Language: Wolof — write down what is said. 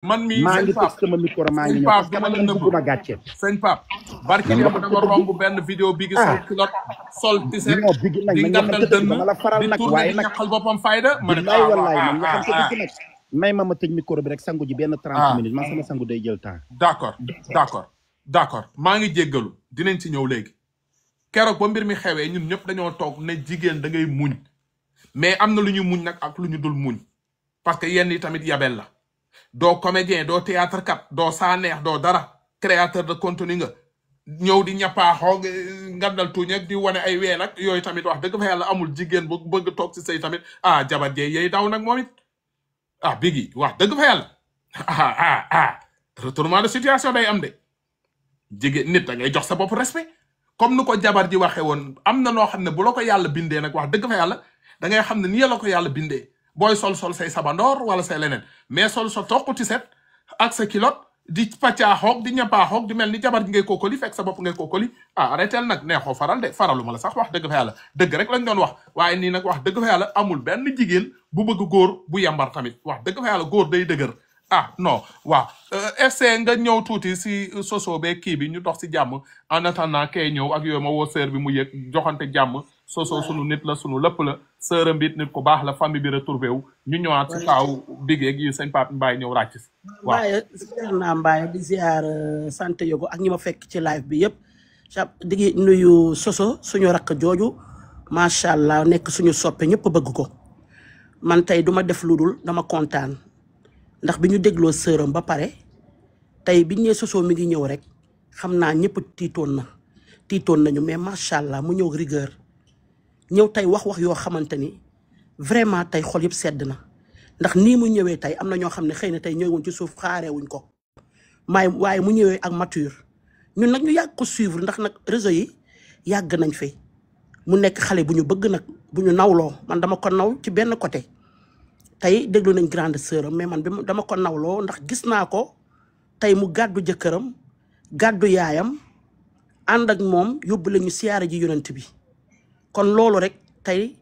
man mii maa sëñ ngi tëj Pape sama micro maa ngi sëñ ñëw Pape parce que dama man la nëbb bëgguma gàcce. sëñ Pape barki man démb wax dama romb benn vidéo bi gi sol kilot sol tiset non bigi nag di man ngandal ñamante dëgg dënn dama la faral di nag tourné waaye di nag ñaqal boppam fayda ma ne ko billaay wallaay man ñamante dëgg nag may ma tëj micro bi rek sangu ji benn 30 minutes man sama sangu day jël temps. d'accord maa ngi jéggalu dinañ ci ñëw léegi keroog ba mbir mi xewee ñun ñëpp dañoo toog ne jigéen da ngay muñ mais am na lu ñu muñ nag ak lu ñu dul muñ parce que yenn yi tamit yabel la doo comédien doo théâtre kat doo saaneex doo dara créateur de contenu nga ñëw di ñappaaxoo ngandal tuuñ ak di wane ay ween ak yooyu tamit wax dëgg fa yàlla amul jigéen bu bëgg toog ci sëy tamit jabar jey yey daw nag moom it bigi wax dëgg fa yàlla retournement de situation day am de jigéen nit da ngay jox sa bopp respect comme nu ko jabar ji waxee woon am na noo xam ne bu la ko yàlla bindee nag wax dëgg fa yàlla da ngay xam ne nii la ko yàlla bindee booy sol say sabandoor wala say leneen mais sol sa toquti set ak sa kilot di pàccaaxoog di ñappaaxoog di mel ni jabar ji ngay kookoli fekk sa bopp ngay kookoli arrêtel nag neexoo faral de faralu ma la sax wax dëgg fa yàlla dëgg rek lañ doon wax waaye nii nag wax dëgg fa yàlla amul benn jigéen bu bëgg góor bu yambar tamit wax dëgg fa yàlla góor day dëgër non waaw FC nga ñëw tuuti si soso be kii bi ñu dox si jàmm en attendant kay ñëw ak yooyu ma woo sœur bi mu yëg joxante jàmm soso sunu nit la sunu lépp la sœuram bi nit ku baax la famille bi retrouvé wu ñu ñëwaat si kaaw bigeeg yu sëñ Pape Mbaye ñëw ràcc si waaw Mbaye ziar naa Mbaye di ziar sant yogo ak ñi ma fekk ci live bi yëpp di nuyu soso suñu rakk jooju macha allah nekk suñu soppe ñëpp bëgg ko man tey duma def lu dul dama kontaan ndax bi ñu dégloo sëram ba pare tey biñ nee soso mi ngi ñëw rek xam naa ñëpp tiitoon nañu mais macha allah mu ñëw rigueur ñëw tey wax yoo xamante ni vraiment tey xol yëpp sedd na ndax nii mu ñëwee tey am na ñoo xam ne xëy na tey ñëwuñ ci suuf xaareewuñ ko waaye mu ñëwee ak mature ñun nag ñu yàgg ko suivre ndax nag réseau yi yàgg nañ fi mu nekk xale bu ñu bëgg nag bu ñu nawloo man dama ko naw ci benn côté tey déglu nañ grande sœur mais man dama ko nawloo ndax gis naa ko tey mu gàddu jëkkëram gàddu yaayam ànd ak moom yóbbu la ñu siyaare ji yonent bi kon loolu rek tey